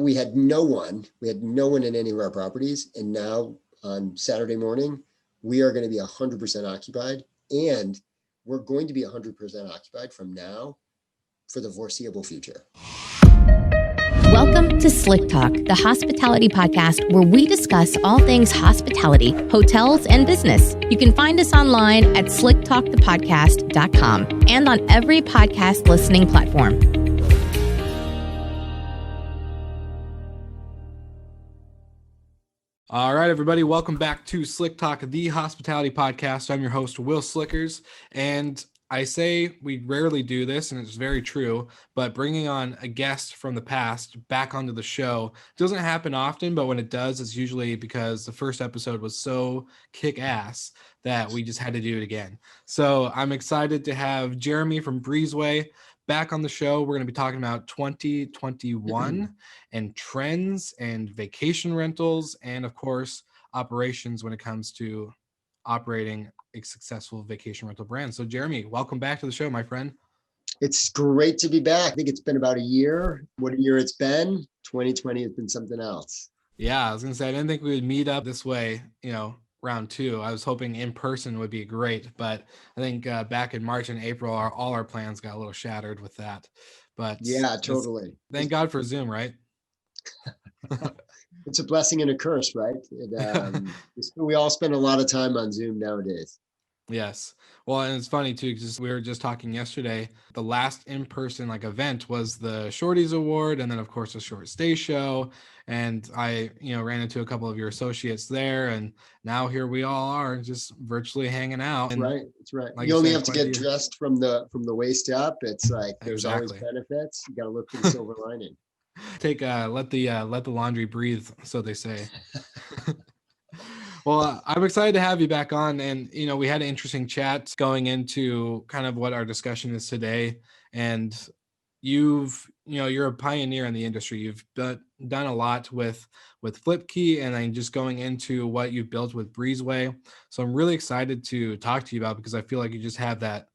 We had no one. We had no one in any of our properties. And now on Saturday morning, we are going to be 100% occupied. And we're going to be 100% occupied from now for the foreseeable future. Welcome to Slick Talk, the hospitality podcast where we discuss all things hospitality, hotels, and business. You can find us online at slicktalkthepodcast.com and on every podcast listening platform. All right, everybody, welcome back to Slick Talk, the hospitality podcast. I'm your host, Will Slickers, and I say we rarely do this, and it's very true, but bringing on a guest from the past back onto the show doesn't happen often, but when it does, it's usually because the first episode was so kick-ass that we just had to do it again. So I'm excited to have Jeremy from Breezeway back on the show. We're going to be talking about 2021 and trends and vacation rentals and, of course, operations when it comes to operating a successful vacation rental brand. So Jeremy, welcome back to the show, my friend. It's great to be back. I think it's been about a year. What a year it's been. 2020 has been something else. Yeah, I was going to say, I didn't think we would meet up this way, round two. I was hoping in person would be great, but I think back in March and April, all our plans got a little shattered with that. But yeah, totally. Thank God for Zoom, right? It's a blessing and a curse, right? We all spend a lot of time on Zoom nowadays. Yes. Well, and it's funny too, because we were just talking yesterday, the last in-person event was the Shorties Award, and then of course the Short Stay Show. And I, ran into a couple of your associates there, and now here we all are just virtually hanging out. And That's right. You only have to get dressed from the waist up. It's like there's always benefits. You got to look for the silver lining. Let the laundry breathe, so they say. Well, I'm excited to have you back on, and we had an interesting chat going into kind of what our discussion is today. And you're a pioneer in the industry. You've done a lot with Flipkey, and then just going into what you've built with Breezeway. So I'm really excited to talk to you about, because I feel like you just have that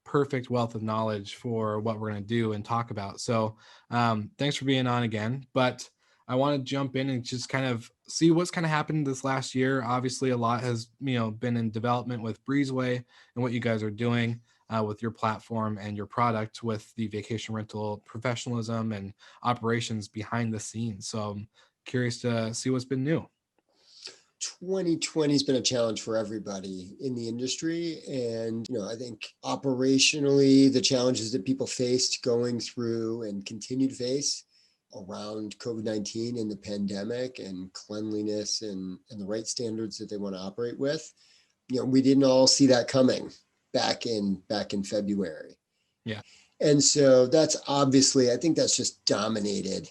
perfect wealth of knowledge for what we're going to do and talk about. So thanks for being on again. But I want to jump in and just kind of see what's kind of happened this last year. Obviously, a lot has been in development with Breezeway and what you guys are doing with your platform and your product with the vacation rental professionalism and operations behind the scenes. So I'm curious to see what's been new. 2020 has been a challenge for everybody in the industry. And, I think operationally, the challenges that people faced going through and continue to face around COVID-19 and the pandemic and cleanliness and the right standards that they want to operate with, we didn't all see that coming back in February. Yeah. And so that's obviously, I think that's just dominated.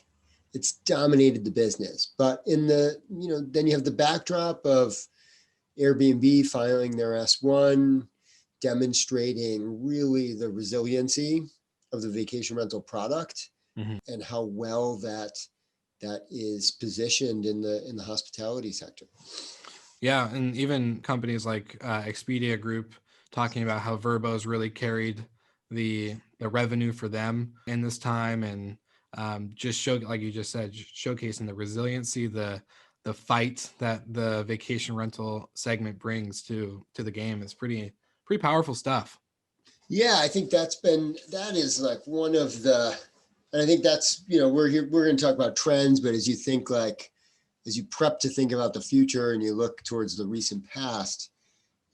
It's dominated the business. But in the, then you have the backdrop of Airbnb filing their S1, demonstrating really the resiliency of the vacation rental product. Mm-hmm. And how well that is positioned in the hospitality sector. Yeah, and even companies like Expedia Group talking about how Vrbo's really carried the revenue for them in this time, and just like you just said, showcasing the resiliency, the fight that the vacation rental segment brings to the game is pretty powerful stuff. Yeah, I think that is like one of the. And I think that's, we're going to talk about trends, but as you prep to think about the future and you look towards the recent past,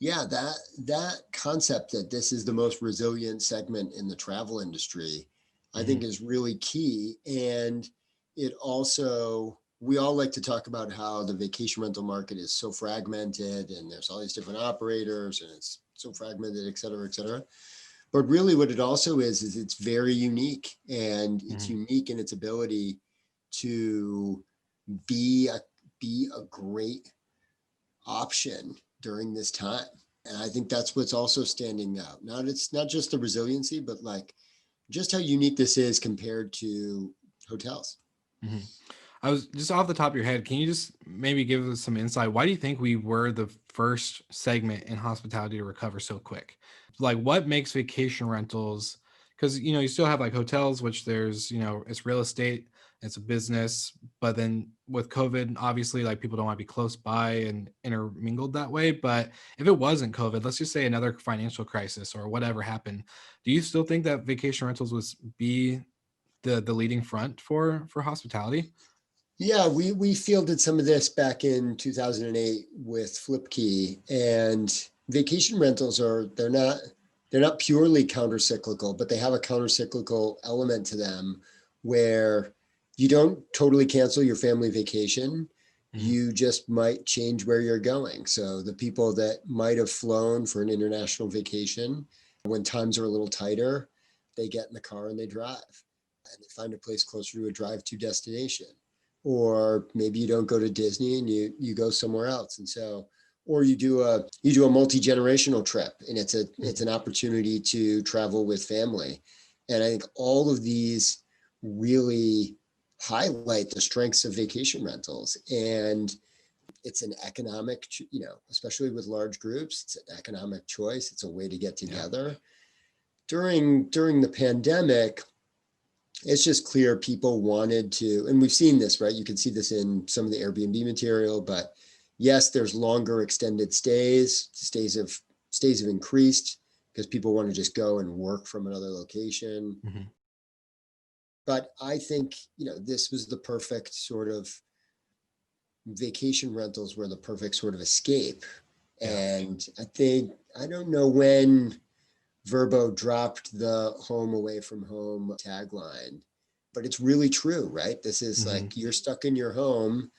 yeah, that concept that this is the most resilient segment in the travel industry, I think is really key. And it also, we all like to talk about how the vacation rental market is so fragmented and there's all these different operators and it's so fragmented, et cetera, et cetera. But really what it also is it's very unique, and it's unique in its ability to be a great option during this time. And I think that's what's also standing out. It's not just the resiliency, but just how unique this is compared to hotels. Mm-hmm. I was just off the top of your head, can you just maybe give us some insight? Why do you think we were the first segment in hospitality to recover so quick? What makes vacation rentals? Because, you still have hotels, which there's, it's real estate it's a business. But then with COVID, obviously, like people don't want to be close by and intermingled that way. But if it wasn't COVID, let's just say another financial crisis or whatever happened, do you still think that vacation rentals was be the leading front for hospitality? Yeah, we fielded some of this back in 2008 with Flipkey, and vacation rentals they're not purely countercyclical, but they have a countercyclical element to them where you don't totally cancel your family vacation. Mhm. You just might change where you're going. So the people that might have flown for an international vacation, when times are a little tighter, they get in the car and they drive and they find a place closer to a drive to destination. Or maybe you don't go to Disney and you go somewhere else. And so, or you do a multi-generational trip, and it's an opportunity to travel with family. And I think all of these really highlight the strengths of vacation rentals. And it's an economic, especially with large groups, it's an economic choice. It's a way to get Yeah. together. During the pandemic, it's just clear people wanted to, and we've seen this, right? You can see this in some of the Airbnb material, but yes, there's longer extended stays. Stays have increased because people want to just go and work from another location. Mhm. But I think, this was the perfect sort of vacation rentals were the perfect sort of escape. Yeah. And I don't know when Verbo dropped the home away from home tagline, but it's really true, right? This is Mhm. like, you're stuck in your home,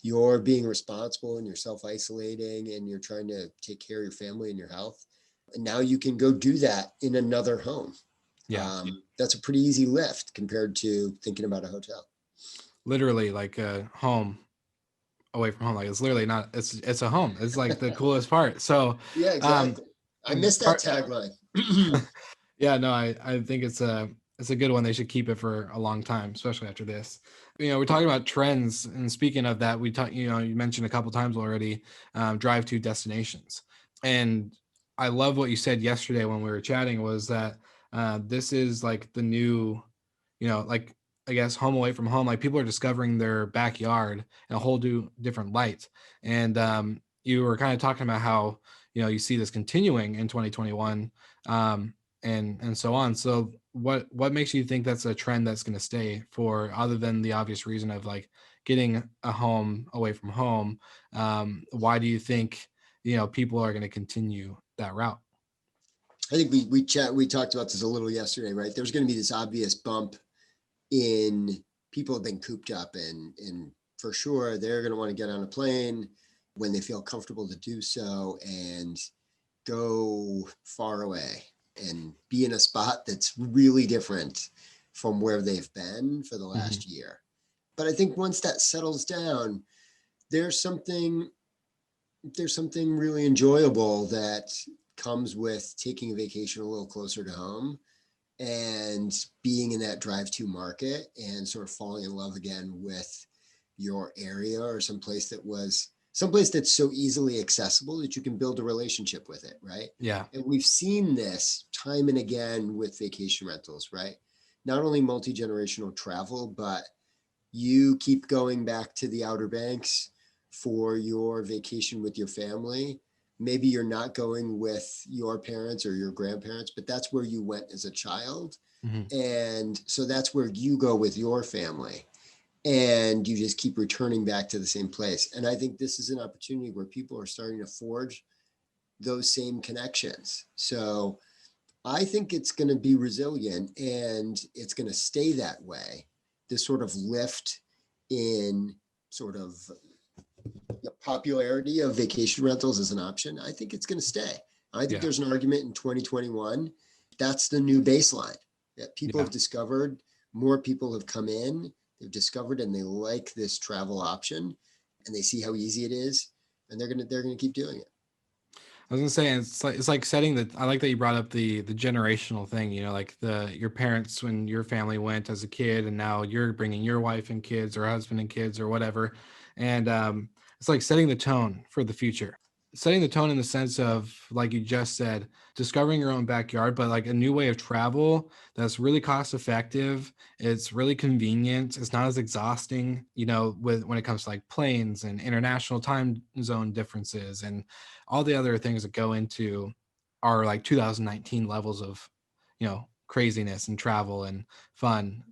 you're being responsible and you're self-isolating and you're trying to take care of your family and your health. And now you can go do that in another home. Yeah. That's a pretty easy lift compared to thinking about a hotel. Literally like a home away from home. Like it's literally not, it's a home. It's like the coolest part. So Yeah, um exactly. I missed that part tagline. yeah, no, I think it's a good one. They should keep it for a long time, especially after this. We're talking about trends, and speaking of that, we talk. You mentioned a couple times already, drive to destinations, and I love what you said yesterday when we were chatting. Was that this is like the new, like I guess home away from home. Like people are discovering their backyard in a whole different light, and you were kind of talking about how you see this continuing in 2021. And so on. So what makes you think that's a trend that's going to stay for, other than the obvious reason of like getting a home away from home? Why do you think people are going to continue that route? I think we talked about this a little yesterday, right? There's going to be this obvious bump in people have been cooped up, and for sure they're going to want to get on a plane when they feel comfortable to do so and go far away and be in a spot that's really different from where they've been for the Hmm. last year. But I think once that settles down, there's something there's something really enjoyable that comes with taking a vacation a little closer to home and being in that drive to market and sort of falling in love again with your area, or someplace that's so easily accessible that you can build a relationship with it, right? Yeah. And we've seen this time and again with vacation rentals, right? Not only multi-generational travel, but you keep going back to the Outer Banks for your vacation with your family. Maybe you're not going with your parents or your grandparents, but that's where you went as a child. Hmm. And so that's where you go with your family. And you just keep returning back to the same place. And I think this is an opportunity where people are starting to forge those same connections. So I think it's going to be resilient and it's going to stay that way. This sort of lift in sort of the popularity of vacation rentals as an option, I think it's going to stay. I think Yeah. there's an argument in 2021. That's the new baseline that people Yeah. have discovered. More people have come in, they've discovered, and they like this travel option and they see how easy it is. And they're going to keep doing it. I was gonna say it's like setting the. I like that you brought up the generational thing. Like your parents when your family went as a kid, and now you're bringing your wife and kids, or husband and kids, or whatever, and it's like setting the tone for the future. setting the tone in the sense of, like you just said, discovering your own backyard, but like a new way of travel that's really cost effective. It's really convenient. It's not as exhausting, with when it comes to like planes and international time zone differences and all the other things that go into our like 2019 levels of, craziness and travel and fun.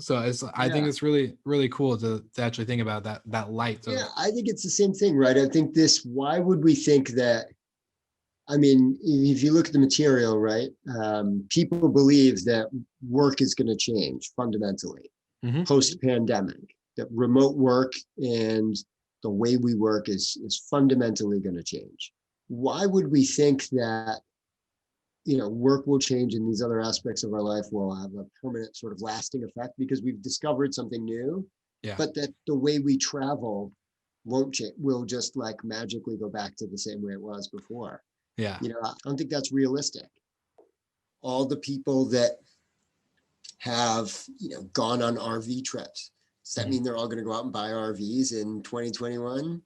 So I think Yeah. it's really, really cool to actually think about that light Yeah, of, I think it's the same thing, right? I think why would we think that? I mean, if you look at the material, right? People believe that work is going to change fundamentally Mhm. post-pandemic, that remote work and the way we work is fundamentally going to change. Why would we think that, work will change and these other aspects of our life will have a permanent sort of lasting effect because we've discovered something new, Yeah. but that the way we travel won't change, will just like magically go back to the same way it was before. Yeah. I don't think that's realistic. All the people that have, gone on RV trips, does that Mhm. mean they're all going to go out and buy RVs in 2021?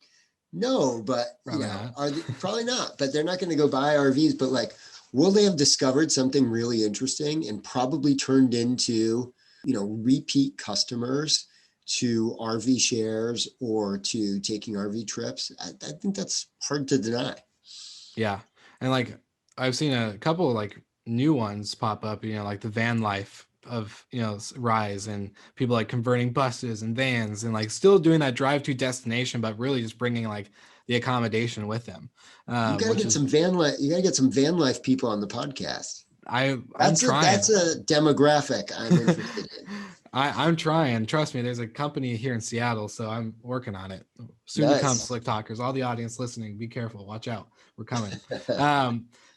No, but Probably not. are they probably not, but they're not going to go buy RVs, but like, will they have discovered something really interesting and probably turned into, repeat customers to RV shares or to taking RV trips? I think that's hard to deny. Yeah. And like I've seen a couple of like new ones pop up, like the van life of, rise, and people like converting buses and vans and like still doing that drive to destination, but really just bringing like the accommodation with them. You got to Which get is, some van life. You got to get some van life people on the podcast. I'm That's trying. a demographic I'm interested in. I'm trying. Trust me, there's a company here in Seattle, so I'm working on it. Soon to come, Nice. Slick Talkers. All the audience listening, be careful. Watch out. We're coming.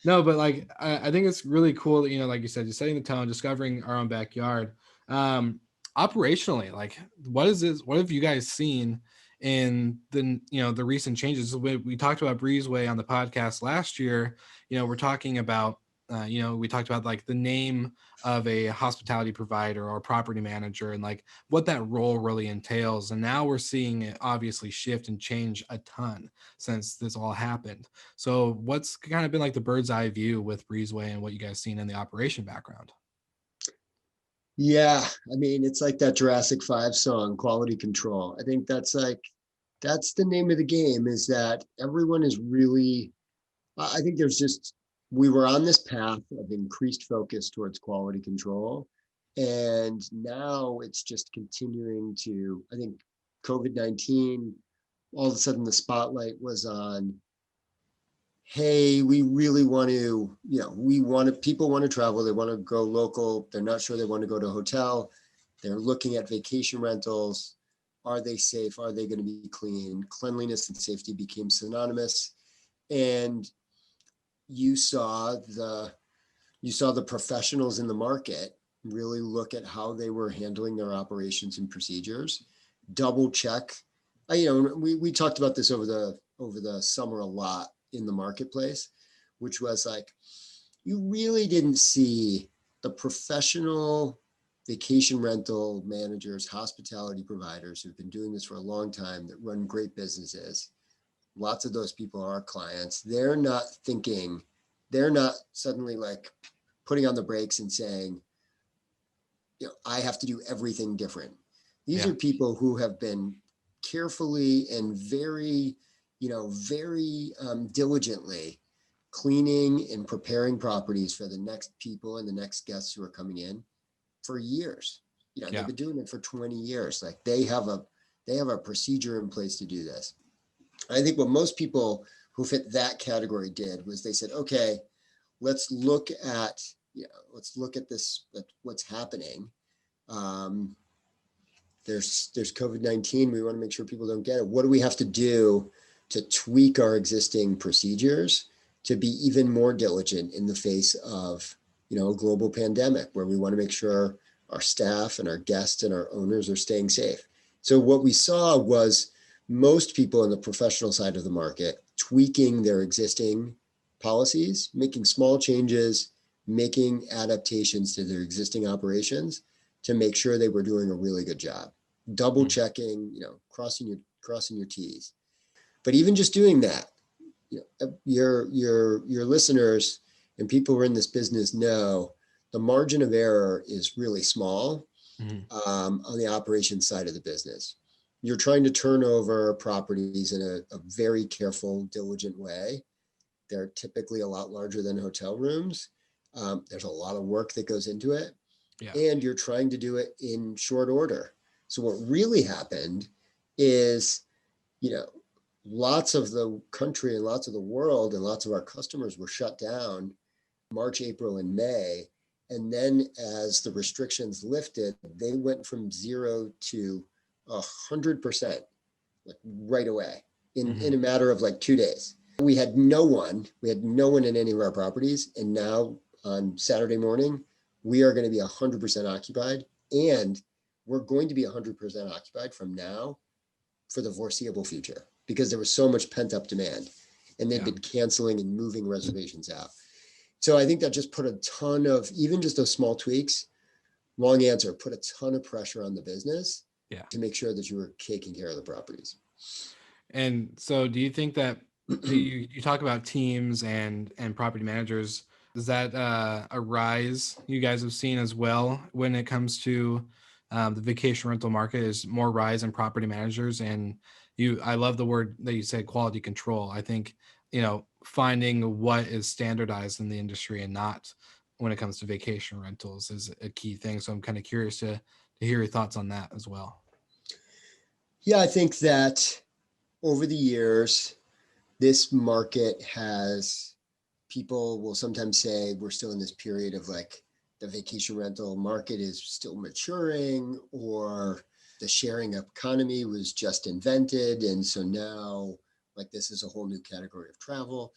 No, but like I think it's really cool that, like you said, just setting the tone, discovering our own backyard. Operationally, like what is this? What have you guys seen in the recent changes? We talked about Breezeway on the podcast last year. We're talking about we talked about like the name of a hospitality provider or property manager and like what that role really entails. And now we're seeing it obviously shift and change a ton since this all happened. So what's kind of been like the bird's eye view with Breezeway and what you guys seen in the operation background? Yeah, I mean, it's like that Jurassic 5 song, Quality Control. I think that's the name of the game, is that everyone is really, I think we were on this path of increased focus towards quality control. And now it's just continuing to, I think COVID-19, all of a sudden the spotlight was on, hey, we really want to, people want to travel, they want to go local, they're not sure they want to go to a hotel, they're looking at vacation rentals. Are they safe? Are they going to be clean? Cleanliness and safety became synonymous. And you saw the professionals in the market really look at how they were handling their operations and procedures, double check. We talked about this over the summer a lot in the marketplace, which was like, you really didn't see the professional vacation rental managers, hospitality providers who've been doing this for a long time, that run great businesses. Lots of those people are our clients. They're not suddenly like putting on the brakes and saying, I have to do everything different. These Yeah. are people who have been carefully and very diligently cleaning and preparing properties for the next people and the next guests who are coming in for years. They've Yeah. been doing it for 20 years. Like they have a procedure in place to do this. I think what most people who fit that category did was they said, okay, let's look at this, at what's happening. Um, there's COVID-19. We want to make sure people don't get it. What do we have to do to tweak our existing procedures to be even more diligent in the face of, a global pandemic, where we want to make sure our staff and our guests and our owners are staying safe? So what we saw was most people in the professional side of the market tweaking their existing policies, making small changes, making adaptations to their existing operations to make sure they were doing a really good job, double checking, crossing your T's. But even just doing that, your listeners and people who are in this business know the margin of error is really small on the operations side of the business. You're trying to turn over properties in a very careful, diligent way. They're typically a lot larger than hotel rooms. There's a lot of work that goes into it. Yeah. And you're trying to do it in short order. So what really happened is, lots of the country and lots of the world and lots of our customers were shut down March, April, and May. And then as the restrictions lifted, they went from 0 to 100%, like right away in a matter of like 2 days. We had no one in any of our properties. And now on Saturday morning, we are going to be 100% occupied, and we're going to be 100% occupied from now for the foreseeable future, because there was so much pent up demand and they've been canceling and moving reservations out. So I think that just put a ton of, even just those small tweaks, long answer, put a ton of pressure on the business to make sure that you were taking care of the properties. And so do you think that you talk about teams and property managers, is that a rise you guys have seen as well when it comes to the vacation rental market, is more rise in property managers? And I love the word that you said, quality control. I think, finding what is standardized in the industry and not when it comes to vacation rentals is a key thing. So I'm kind of curious to hear your thoughts on that as well. Yeah, I think that over the years, this market people will sometimes say we're still in this period of like the vacation rental market is still maturing, or the sharing economy was just invented. And so now like this is a whole new category of travel,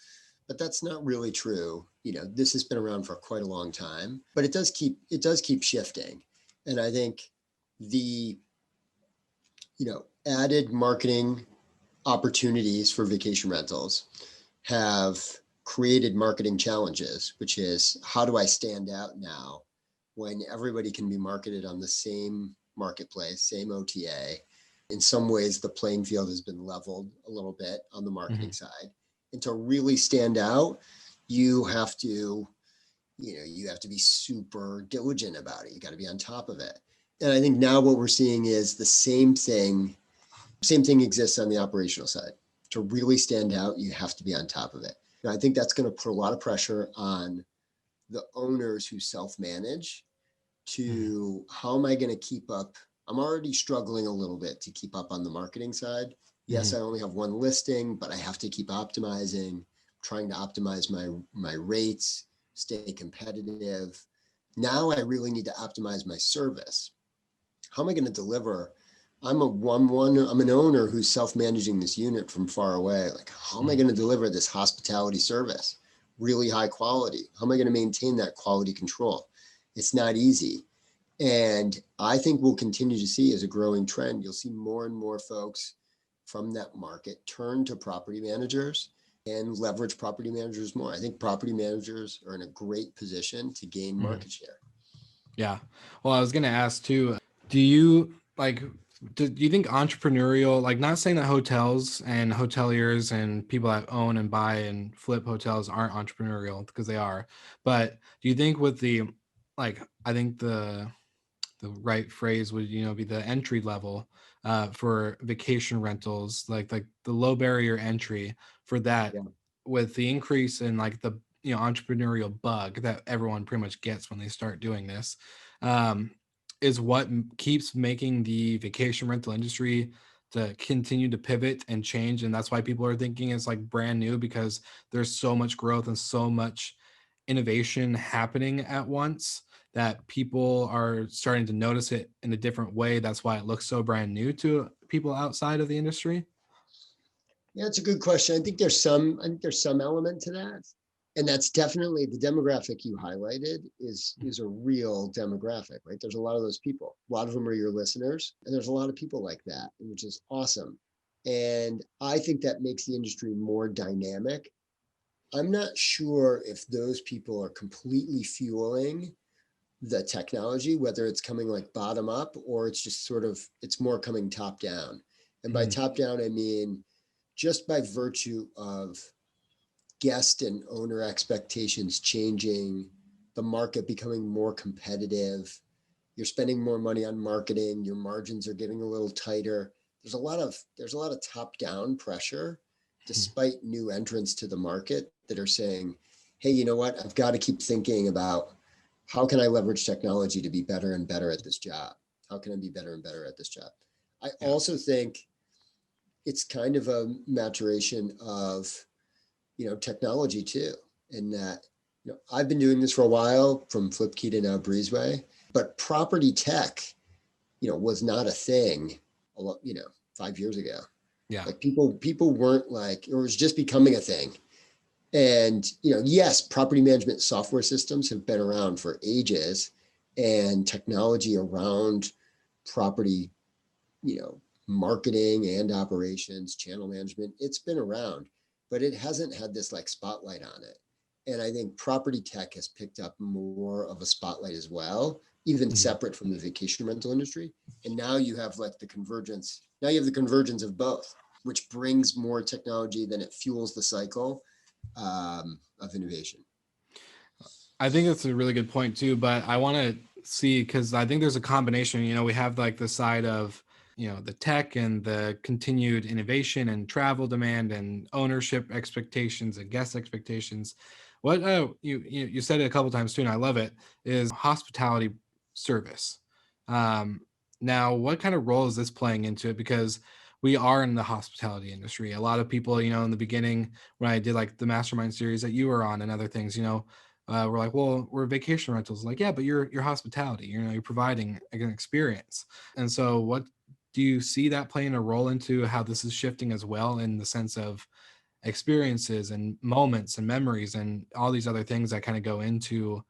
but that's not really true. This has been around for quite a long time, but it does keep shifting. And I think the, added marketing opportunities for vacation rentals have created marketing challenges, which is, how do I stand out now when everybody can be marketed on the same marketplace, same OTA? In some ways, the playing field has been leveled a little bit on the marketing side. And to really stand out, you have to be super diligent about it. You got to be on top of it. And I think now what we're seeing is the same thing exists on the operational side. To really stand out, you have to be on top of it. And I think that's going to put a lot of pressure on the owners who self-manage to, how am I going to keep up? I'm already struggling a little bit to keep up on the marketing side. Yes, I only have one listing, but I have to keep optimizing, trying to optimize my rates, stay competitive. Now I really need to optimize my service. How am I going to deliver? I'm an owner who's self-managing this unit from far away. Like, how am I going to deliver this hospitality service? Really high quality. How am I going to maintain that quality control? It's not easy. And I think we'll continue to see, as a growing trend, you'll see more and more folks from that market turn to property managers and leverage property managers more. I think property managers are in a great position to gain market share. Yeah. Well, I was going to ask too, do you think entrepreneurial, like, not saying that hotels and hoteliers and people that own and buy and flip hotels aren't entrepreneurial, because they are, but do you think with I think the right phrase would, be the entry level for vacation rentals, like the low barrier entry for that, with the increase in like the entrepreneurial bug that everyone pretty much gets when they start doing this, is what keeps making the vacation rental industry to continue to pivot and change. And that's why people are thinking it's like brand new, because there's so much growth and so much innovation happening at once that people are starting to notice it in a different way. That's why it looks so brand new to people outside of the industry. Yeah, it's a good question. I think there's some element to that. And that's definitely the demographic you highlighted is a real demographic, right? There's a lot of those people. A lot of them are your listeners, and there's a lot of people like that, which is awesome. And I think that makes the industry more dynamic. I'm not sure if those people are completely fueling the technology, whether it's coming like bottom up or it's just it's more coming top down. And by top down, I mean, just by virtue of guest and owner expectations changing, the market becoming more competitive. You're spending more money on marketing. Your margins are getting a little tighter. There's a lot of top-down pressure, despite new entrants to the market that are saying, hey, you know what? I've got to keep thinking about how can I leverage technology to be better and better at this job? How can I be better and better at this job? I also think it's kind of a maturation of, technology too. In that, I've been doing this for a while, from Flipkey to now Breezeway, but property tech, was not a thing, 5 years ago. Yeah. Like people weren't like, it was just becoming a thing. And, yes, property management software systems have been around for ages, and technology around property, marketing and operations, channel management, it's been around, but it hasn't had this like spotlight on it. And I think property tech has picked up more of a spotlight as well, even separate from the vacation rental industry. And now you have like the convergence. Now you have the convergence of both, which brings more technology, then it fuels the cycle of innovation. I think that's a really good point too, but I want to see, because I think there's a combination. We have like the side of, the tech and the continued innovation and travel demand and ownership expectations and guest expectations. What you said it a couple times too, and I love it, is hospitality service. Now, what kind of role is this playing into it? Because we are in the hospitality industry. A lot of people, in the beginning, when I did like the mastermind series that you were on and other things, we're like, well, we're vacation rentals. Like, yeah, but you're hospitality. You're providing an experience. And so, what do you see that playing a role into how this is shifting as well, in the sense of experiences and moments and memories and all these other things that kind of go into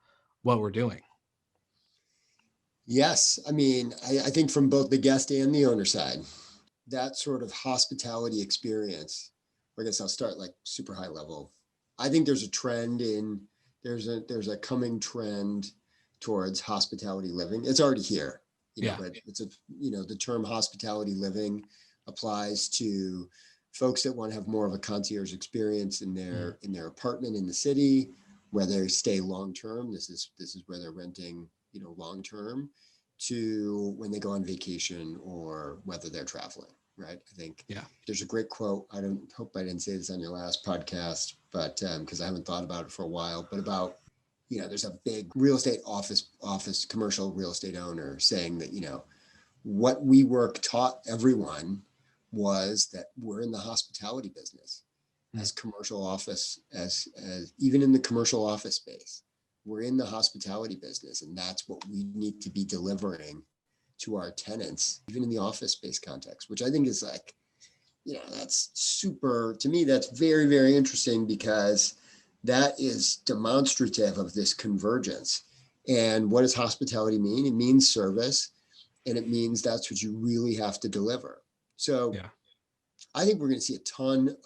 what we're doing? Yes. I mean, I think from both the guest and the owner side, that sort of hospitality experience, I guess I'll start like super high level. I think there's a trend there's a coming trend towards hospitality living. It's already here, but it's the term hospitality living applies to folks that want to have more of a concierge experience in their apartment in the city, where they stay long-term. This is where they're renting, long-term, to when they go on vacation or whether they're traveling. Right. I think there's a great quote. I don't hope I didn't say this on your last podcast, but because I haven't thought about it for a while, but about, there's a big real estate office, commercial real estate owner saying that, what WeWork taught everyone was that we're in the hospitality business as commercial office, as even in the commercial office space, we're in the hospitality business. And that's what we need to be delivering to our tenants, even in the office space context, which I think is like, that's super, to me, that's very, very interesting, because that is demonstrative of this convergence. And what does hospitality mean? It means service, and it means that's what you really have to deliver. So I think we're going to see a ton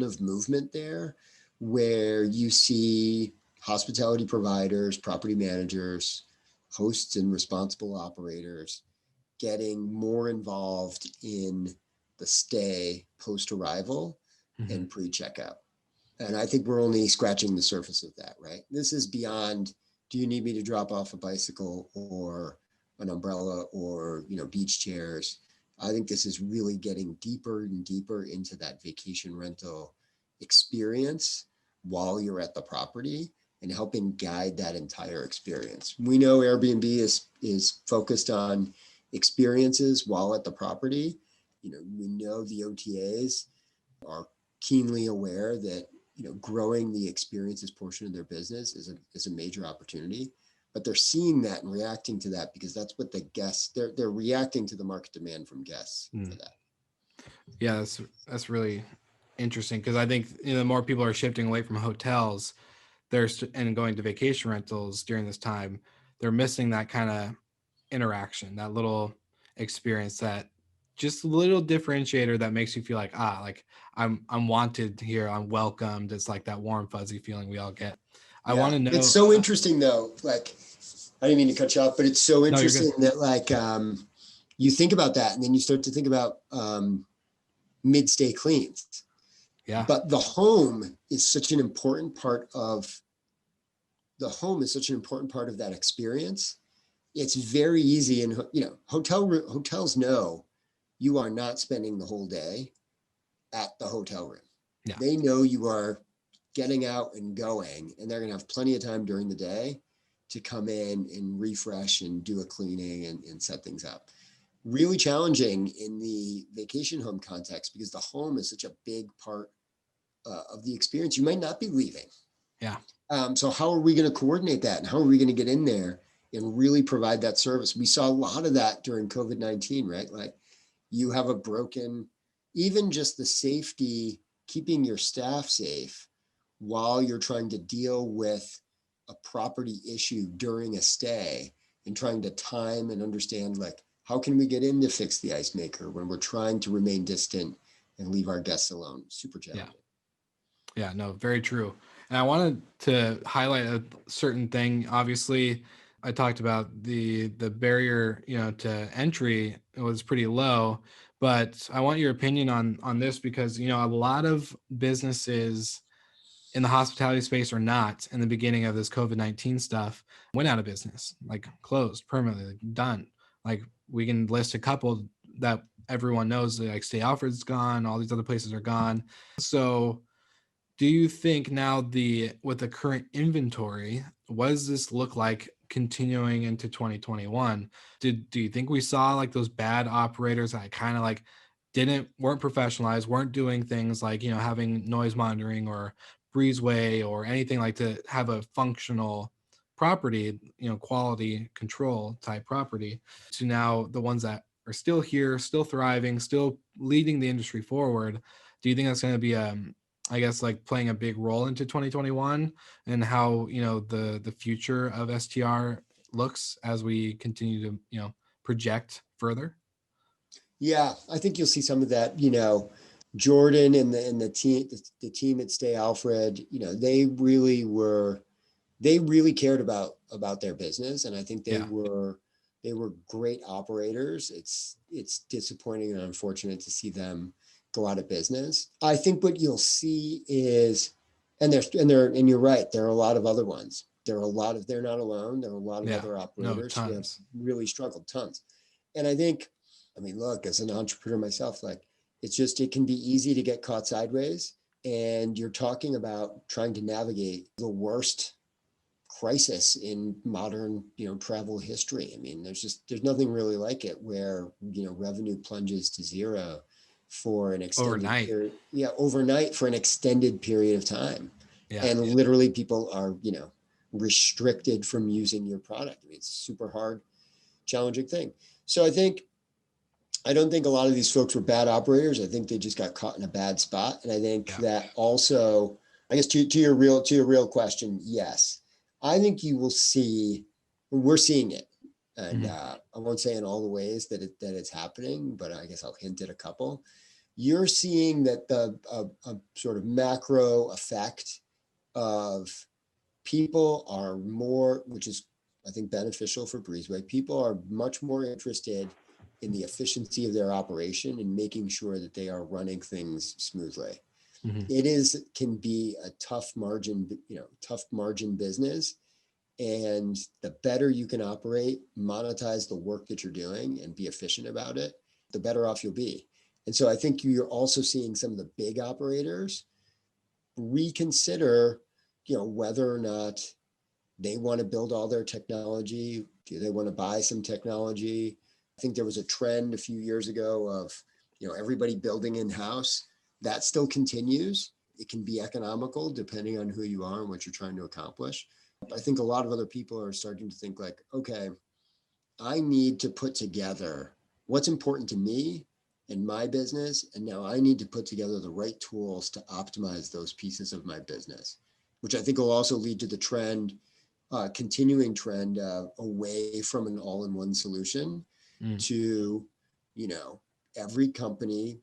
of movement there, where you see hospitality providers, property managers, hosts and responsible operators getting more involved in the stay post-arrival and pre-checkout. And I think we're only scratching the surface of that, right? This is beyond, do you need me to drop off a bicycle or an umbrella or, beach chairs? I think this is really getting deeper and deeper into that vacation rental experience while you're at the property, and helping guide that entire experience. We know Airbnb is focused on experiences while at the property. We know the OTAs are keenly aware that, growing the experiences portion of their business is a major opportunity, but they're seeing that and reacting to that, because that's what the guests, they're reacting to the market demand from guests for that. Yeah, that's really interesting, because I think, the more people are shifting away from hotels, and going to vacation rentals during this time, they're missing that kind of interaction, that little experience, that just little differentiator that makes you feel like, like I'm wanted here, I'm welcomed. It's like that warm, fuzzy feeling we all get. I want to know. It's so interesting though. Like, I didn't mean to cut you off, but it's so interesting that like, you think about that, and then you start to think about mid-stay cleans. Yeah. But the home is such an important part of that experience. It's very easy, and hotels know you are not spending the whole day at the hotel room. Yeah. They know you are getting out and going, and they're going to have plenty of time during the day to come in and refresh and do a cleaning and set things up. Really challenging in the vacation home context because the home is such a big part of the experience. You might not be leaving. Yeah. So how are we going to coordinate that, and how are we going to get in there and really provide that service? We saw a lot of that during COVID-19, right? Like you have a broken, even just the safety, keeping your staff safe while you're trying to deal with a property issue during a stay, and trying to time and understand, like, how can we get in to fix the ice maker when we're trying to remain distant and leave our guests alone? Super challenging. Yeah, no, very true. And I wanted to highlight a certain thing. Obviously, I talked about the barrier, to entry was pretty low, but I want your opinion on this because, a lot of businesses in the hospitality space or not in the beginning of this COVID-19 stuff went out of business, like closed permanently, done. Like we can list a couple that everyone knows, like Stay Alfred's gone, all these other places are gone. So do you think now with the current inventory, what does this look like continuing into 2021? Do you think we saw like those bad operators that kind of like weren't professionalized, weren't doing things like, having noise monitoring or breezeway or anything like to have a functional property, quality control type property, to now the ones that are still here, still thriving, still leading the industry forward? Do you think that's going to be I guess like playing a big role into 2021 and how, the future of STR looks as we continue to, project further? Yeah, I think you'll see some of that. Jordan and the team at Stay Alfred, they really cared about their business, and I think Yeah. they were great operators. It's disappointing and unfortunate to see them go out of business. I think what you'll see is, and you're right, there are a lot of other ones. They're not alone. There are a lot of other operators who have really struggled, tons. And I think, look, as an entrepreneur myself, like it can be easy to get caught sideways, and you're talking about trying to navigate the worst crisis in modern, travel history. There's nothing really like it, where, revenue plunges to zero for an extended period. Yeah, overnight for an extended period of time. Yeah. And literally people are, restricted from using your product. It's super hard, challenging thing. So I don't think a lot of these folks were bad operators. I think they just got caught in a bad spot. And I think that also, I guess to your real question, yes, I think you will see, we're seeing it. And I won't say in all the ways that it's happening, but I guess I'll hint at a couple. You're seeing that a sort of macro effect of people are more, which is I think beneficial for Breezeway. People are much more interested in the efficiency of their operation and making sure that they are running things smoothly. It can be a tough margin business. And the better you can operate, monetize the work that you're doing and be efficient about it, the better off you'll be. And so I think you're also seeing some of the big operators reconsider, whether or not they want to build all their technology. Do they want to buy some technology? I think there was a trend a few years ago of, everybody building in-house. That still continues. It can be economical depending on who you are and what you're trying to accomplish. But I think a lot of other people are starting to think like, okay, I need to put together what's important to me and my business. And now I need to put together the right tools to optimize those pieces of my business, which I think will also lead to the continuing trend away from an all-in-one solution to, every company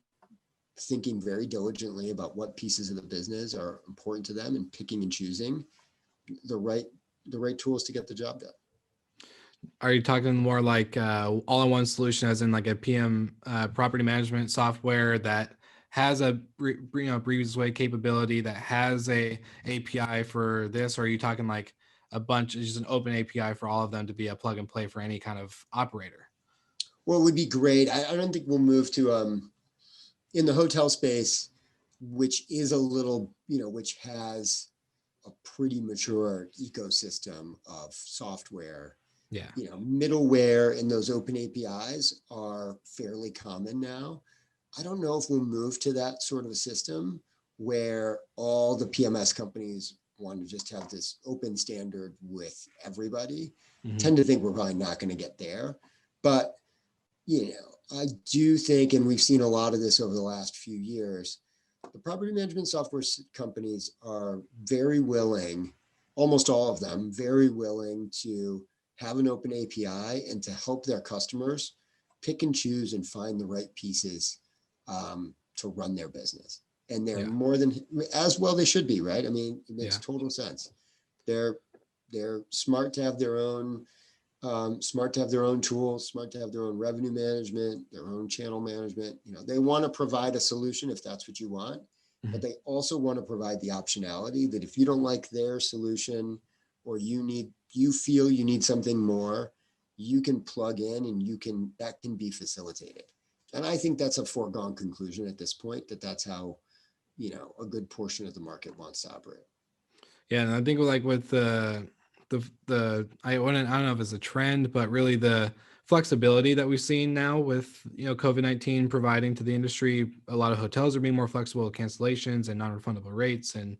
thinking very diligently about what pieces of the business are important to them and picking and choosing the right tools to get the job done. Are you talking more like all-in-one solution, as in like a PM property management software that has a breezeway capability that has a API for this, or are you talking like a bunch, just an open API for all of them to be a plug and play for any kind of operator? Well, it would be great. I don't think we'll move to in the hotel space, which is a little, which has a pretty mature ecosystem of software. Yeah. Middleware and those open APIs are fairly common now. I don't know if we'll move to that sort of a system where all the PMS companies want to just have this open standard with everybody. Mm-hmm. Tend to think we're probably not going to get there. But, I do think, and we've seen a lot of this over the last few years, the property management software companies are very willing, almost all of them, very willing to have an open API and to help their customers pick and choose and find the right pieces to run their business. And they're more than, as well they should be, right? I mean, it makes total sense. They're smart to have their own, tools, smart to have their own revenue management, their own channel management. They want to provide a solution if that's what you want, but they also want to provide the optionality that if you don't like their solution, or you feel you need something more, you can plug in and that can be facilitated. And I think that's a foregone conclusion at this point, that's how, a good portion of the market wants to operate. Yeah. And I think like with I don't know if it's a trend, but really the flexibility that we've seen now with, COVID-19 providing to the industry, a lot of hotels are being more flexible with cancellations and non-refundable rates, and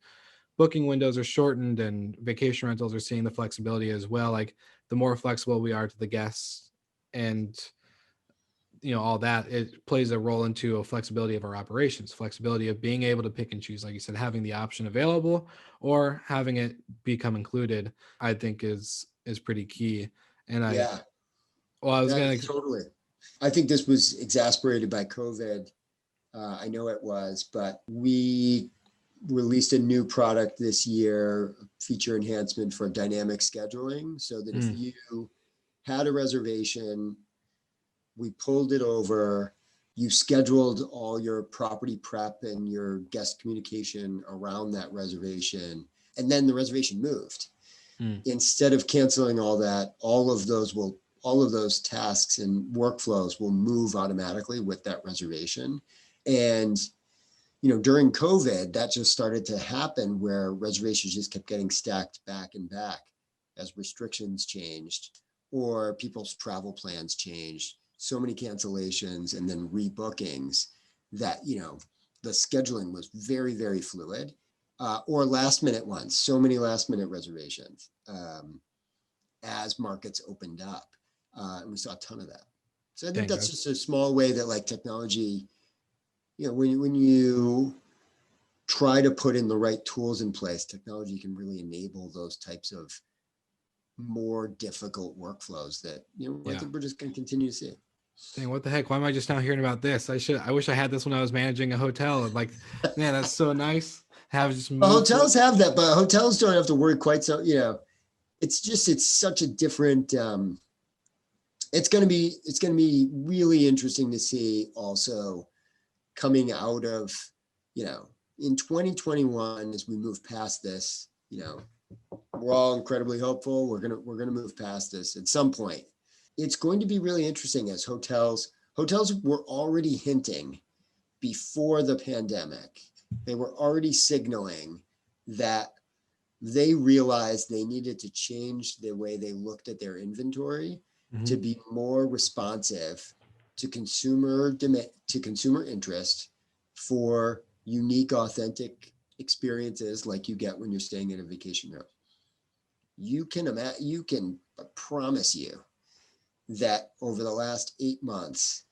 booking windows are shortened, and vacation rentals are seeing the flexibility as well. Like the more flexible we are to the guests and, all that, it plays a role into a flexibility of our operations, flexibility of being able to pick and choose, like you said, having the option available or having it become included, I think is pretty key. And totally. I think this was exacerbated by COVID. I know it was, but we released a new product this year, feature enhancement for dynamic scheduling, so that if you had a reservation, we pulled it over, you scheduled all your property prep and your guest communication around that reservation, and then the reservation moved. Instead of canceling all that, all of those tasks and workflows will move automatically with that reservation. And during COVID, that just started to happen, where reservations just kept getting stacked back and back as restrictions changed or people's travel plans changed. So many cancellations and then rebookings that, the scheduling was very, very fluid, or last minute ones, so many last minute reservations as markets opened up. And we saw a ton of that. So I think that's just a small way that like technology, when you try to put in the right tools in place, technology can really enable those types of more difficult workflows that, I think we're just going to continue to see. Dang, what the heck? Why am I just now hearing about this? I wish I had this when I was managing a hotel. Like, man, that's so nice. Hotels have that, but hotels don't have to worry quite so, it's such a different, it's going to be really interesting to see also coming out of, in 2021, as we move past this, we're all incredibly hopeful. We're going to move past this at some point. It's going to be really interesting as hotels were already hinting before the pandemic. They were already signaling that they realized they needed to change the way they looked at their inventory to be more responsive to consumer demand, to consumer interest, for unique, authentic experiences like you get when you're staying at a vacation rental. You can promise you that over the last 8 months,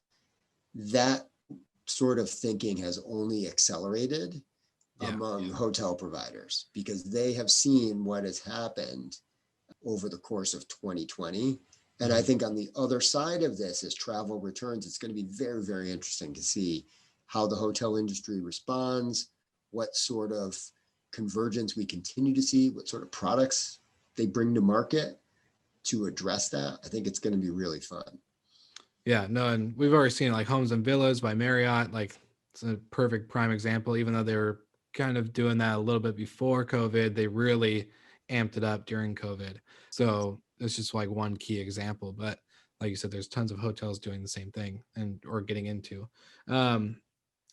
that sort of thinking has only accelerated among hotel providers, because they have seen what has happened over the course of 2020. And I think on the other side of this, as travel returns, it's going to be very, very interesting to see how the hotel industry responds, what sort of convergence we continue to see, what sort of products they bring to market to address that. I think it's going to be really fun. Yeah, no, and we've already seen like Homes and Villas by Marriott. Like It's a perfect prime example. Even though they were kind of doing that a little bit before COVID, they really amped it up during COVID. So it's just like one key example. But like you said, there's tons of hotels doing the same thing and or getting into.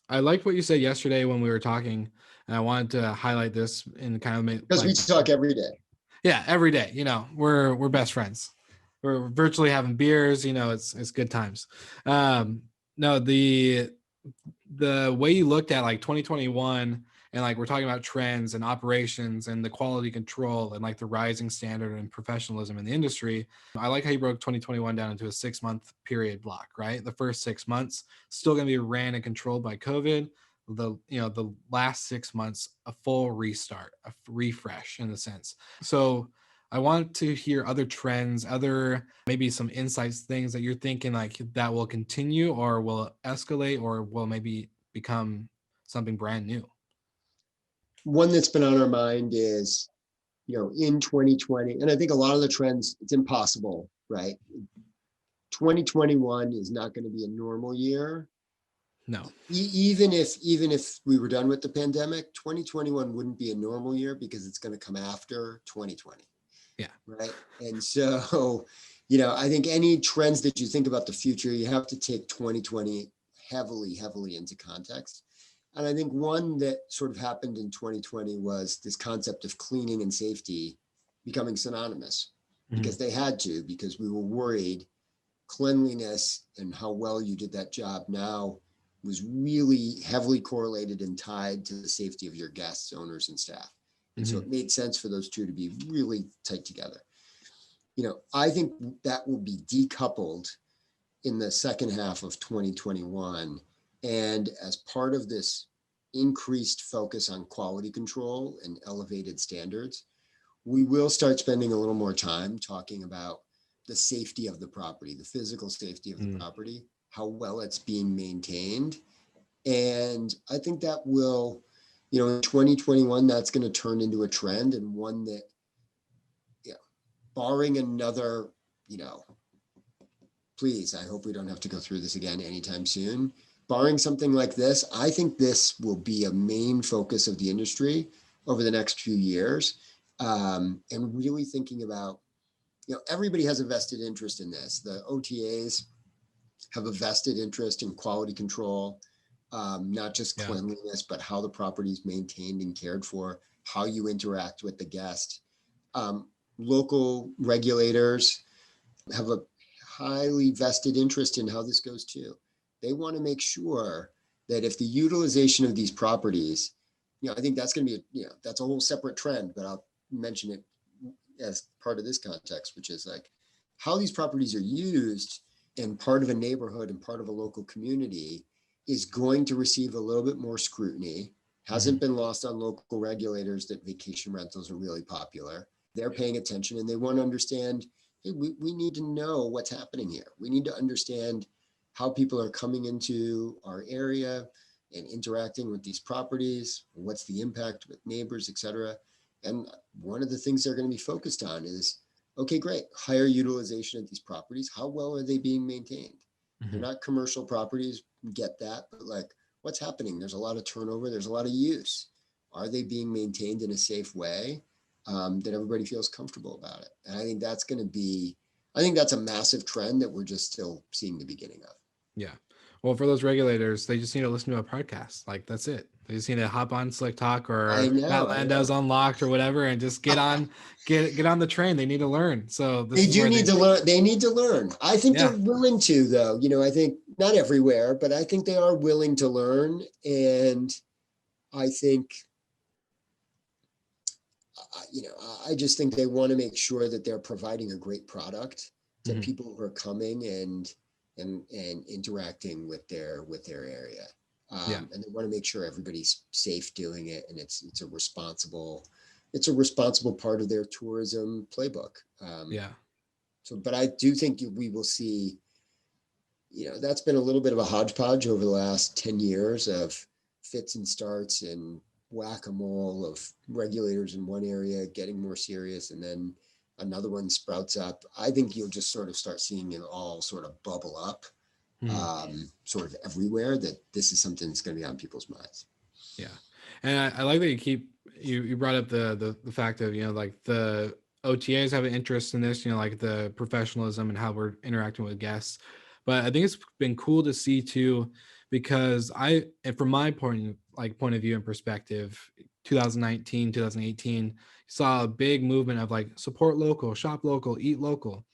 I liked what you said yesterday when we were talking, and I wanted to highlight this and kind of make Because we like, talk every day. yeah, every day. We're best friends. We're virtually having beers. It's good times. No, the way you looked at like 2021 and like we're talking about trends and operations and the quality control and like the rising standard and professionalism in the industry. I like how you broke 2021 down into a 6-month period block, right? The first 6 months still going to be ran and controlled by COVID. The last 6 months, a full restart, a refresh in a sense. So I want to hear other trends, other maybe some insights, things that you're thinking like that will continue or will escalate or will maybe become something brand new. One that's been on our mind is, in 2020, and I think a lot of the trends, it's impossible, right? 2021 is not going to be a normal year. No. Even if we were done with the pandemic, 2021 wouldn't be a normal year because it's going to come after 2020. Yeah. Right. And so, I think any trends that you think about the future, you have to take 2020 heavily into context. And I think one that sort of happened in 2020 was this concept of cleaning and safety becoming synonymous because they had to, because we were worried cleanliness and how well you did that job now was really heavily correlated and tied to the safety of your guests, owners, and staff. And so it made sense for those two to be really tight together. I think that will be decoupled in the second half of 2021. And as part of this increased focus on quality control and elevated standards, we will start spending a little more time talking about the safety of the property, the physical safety of the property, how well it's being maintained. And I think that will, in 2021, that's going to turn into a trend, and one that, barring another, please, I hope we don't have to go through this again anytime soon. Barring something like this, I think this will be a main focus of the industry over the next few years. And really thinking about, everybody has a vested interest in this. The OTAs have a vested interest in quality control, not just cleanliness, but how the property is maintained and cared for, how you interact with the guest. Local regulators have a highly vested interest in how this goes too. They want to make sure that if the utilization of these properties, I think that's going to be, that's a whole separate trend, but I'll mention it as part of this context, which is like how these properties are used and part of a neighborhood and part of a local community is going to receive a little bit more scrutiny. Hasn't been lost on local regulators that vacation rentals are really popular. They're paying attention and they want to understand, hey, we need to know what's happening here. We need to understand how people are coming into our area and interacting with these properties. What's the impact with neighbors, et cetera. And one of the things they're going to be focused on is, okay, great, higher utilization of these properties. How well are they being maintained? They're not commercial properties, get that, but like what's happening? There's a lot of turnover. There's a lot of use. Are they being maintained in a safe way that everybody feels comfortable about it? And I think that's going to be, I think that's a massive trend that we're just still seeing the beginning of. Yeah. Well, for those regulators, they just need to listen to a podcast. Like that's it. They just need to hop on Slick Talk or Matt Landau's Unlocked or whatever, and just get on, get on the train. They need to learn. So this they do need to learn. They need to learn. I think they're willing to, though. I think not everywhere, but I think they are willing to learn. And I think, I just think they want to make sure that they're providing a great product to people who are coming and interacting with their area. And they want to make sure everybody's safe doing it, and it's a responsible part of their tourism playbook. But I do think we will see, that's been a little bit of a hodgepodge over the last 10 years of fits and starts and whack-a-mole of regulators in one area getting more serious, and then another one sprouts up. I think you'll just sort of start seeing it all sort of bubble up sort of everywhere, that this is something that's going to be on people's minds. Yeah. And I like that you brought up the fact of, like the OTAs have an interest in this, like the professionalism and how we're interacting with guests. But I think it's been cool to see too, because and from my point of view and perspective, 2019, 2018, saw a big movement of like support local, shop local, eat local,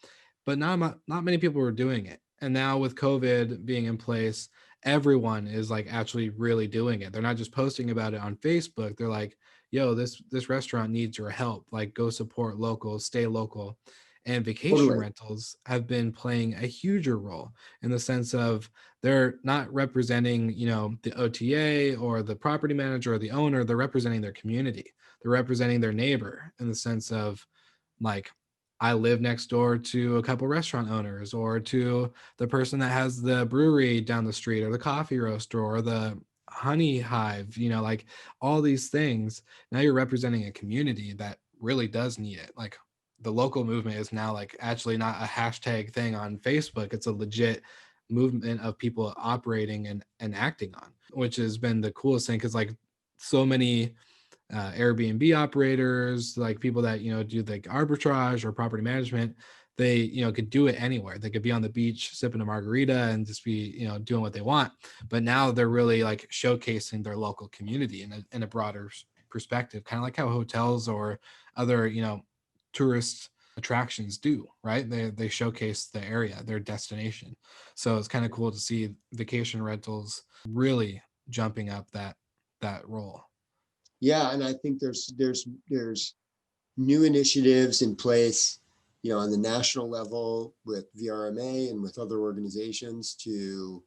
but not many people were doing it. And now with COVID being in place, everyone is like actually really doing it. They're not just posting about it on Facebook. They're like, yo, this restaurant needs your help. Like, go support local, stay local. And vacation Totally. rentals have been playing a huger role in the sense of they're not representing, the OTA or the property manager or the owner. They're representing their community. They're representing their neighbor in the sense of like, I live next door to a couple restaurant owners, or to the person that has the brewery down the street, or the coffee roaster, or the honey hive, like all these things. Now you're representing a community that really does need it. Like, the local movement is now like actually not a hashtag thing on Facebook. It's a legit movement of people operating and acting on, which has been the coolest thing. Cause like so many Airbnb operators, like people that, do like arbitrage or property management, they, could do it anywhere. They could be on the beach sipping a margarita and just be, doing what they want. But now they're really like showcasing their local community in a broader perspective, kind of like how hotels or other, tourist attractions do, right? They showcase the area, their destination. So it's kind of cool to see vacation rentals really jumping up that role. Yeah, and I think there's new initiatives in place, on the national level with VRMA and with other organizations to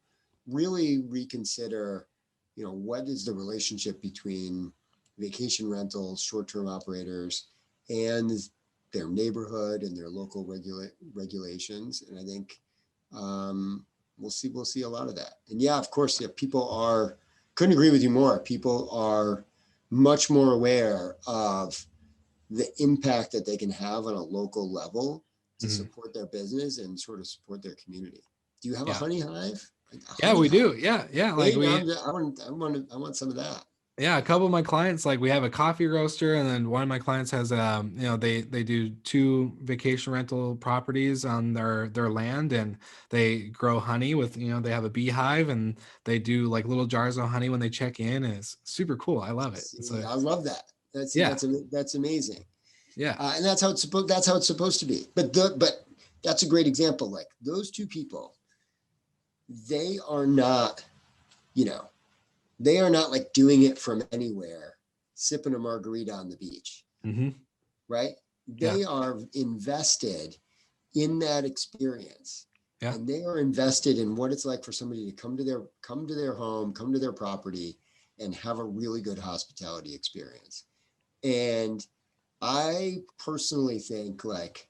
really reconsider, what is the relationship between vacation rentals, short-term operators, and their neighborhood and their local regulations. And I think we'll see a lot of that. And yeah, of course, yeah, couldn't agree with you more. People are much more aware of the impact that they can have on a local level to support their business and sort of support their community. Do you have a honey hive? Yeah, we do. Yeah. Like I want some of that. Yeah, a couple of my clients, like we have a coffee roaster, and then one of my clients has they do 2 vacation rental properties on their land, and they grow honey with, they have a beehive, and they do like little jars of honey when they check in, and it's super cool. I love it. I love that. That's amazing. Yeah. And that's how it's supposed to be. But that's a great example. Like those 2 people, they are not, they are not like doing it from anywhere, sipping a margarita on the beach, right? They are invested in that experience, and they are invested in what it's like for somebody to come to their home, come to their property, and have a really good hospitality experience. And I personally think like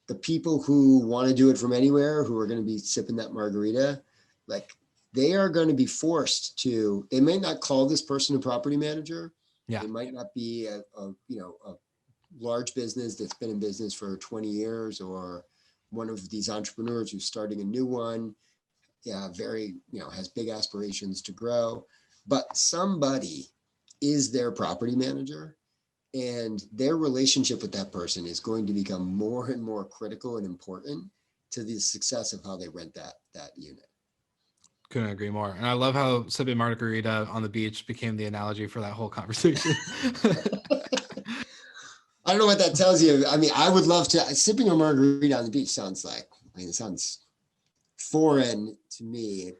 the people who want to do it from anywhere, who are going to be sipping that margarita, like they are going to be forced to, they may not call this person a property manager. Yeah. It might not be a large business that's been in business for 20 years, or one of these entrepreneurs who's starting a new one, has big aspirations to grow, but somebody is their property manager, and their relationship with that person is going to become more and more critical and important to the success of how they rent that unit. Couldn't agree more. And I love how sipping margarita on the beach became the analogy for that whole conversation. I don't know what that tells you. I mean, I would love to. Sipping a margarita on the beach sounds it sounds foreign to me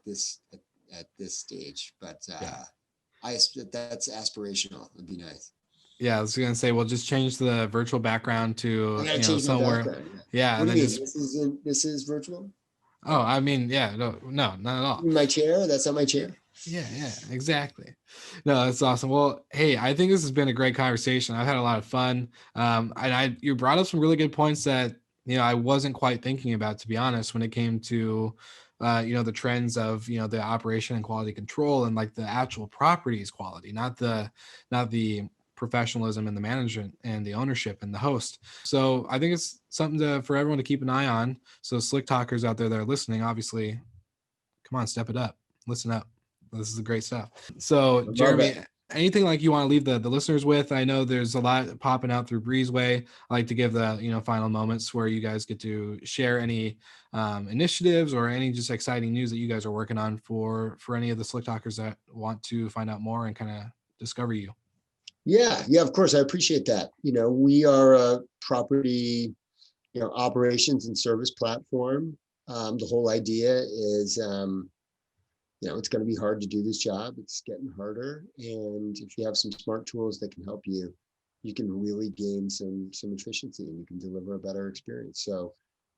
at this stage. But that's aspirational. It'd be nice. Yeah, I was gonna say, we'll just change the virtual background to somewhere. Yeah, what and do you then mean? This is virtual. Oh, I mean, yeah, no, not at all. My chair? That's not my chair. Yeah, exactly. No, that's awesome. Well, hey, I think this has been a great conversation. I've had a lot of fun. And you brought up some really good points that, I wasn't quite thinking about, to be honest, when it came to, the trends of, the operation and quality control, and like the actual properties quality, not the professionalism and the management and the ownership and the host. So I think it's something for everyone to keep an eye on. So slick talkers out there that are listening, obviously, come on, step it up, listen up. This is great stuff. So love Jeremy, it. anything like you want to leave the listeners with? I know there's a lot popping out through Breezeway. I like to give the, final moments where you guys get to share any initiatives or any just exciting news that you guys are working on for any of the Slick Talkers that want to find out more and kind of discover you. Yeah, of course. I appreciate that. We are a property, operations and service platform. The whole idea is, it's going to be hard to do this job. It's getting harder. And if you have some smart tools that can help you, you can really gain some efficiency and you can deliver a better experience. So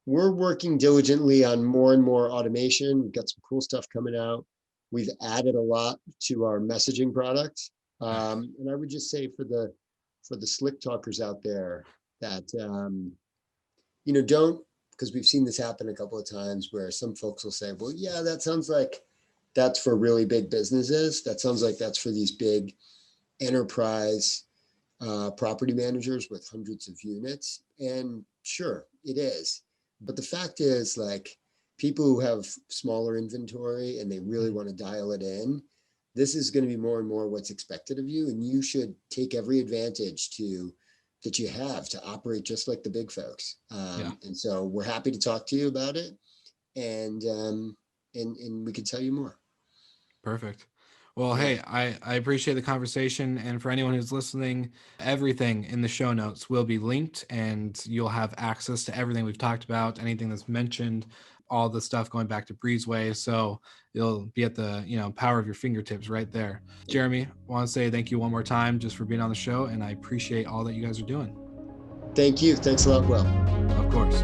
we're working diligently on more and more automation. We've got some cool stuff coming out. We've added a lot to our messaging product. And I would just say for the Slick Talkers out there that, don't, because we've seen this happen a couple of times where some folks will say, well, yeah, that sounds like that's for really big businesses. That sounds like that's for these big enterprise property managers with hundreds of units. And sure, it is. But the fact is, like, people who have smaller inventory and they really want to dial it in, this is going to be more and more what's expected of you. And you should take every advantage that you have to operate just like the big folks. And so we're happy to talk to you about it. And we can tell you more. Perfect. Well, hey, I appreciate the conversation. And for anyone who's listening, everything in the show notes will be linked and you'll have access to everything we've talked about, anything that's mentioned, all the stuff going back to Breezeway. So you'll be at the, power of your fingertips right there. Jeremy, I want to say thank you one more time just for being on the show. And I appreciate all that you guys are doing. Thank you. Thanks a lot, Will. Of course.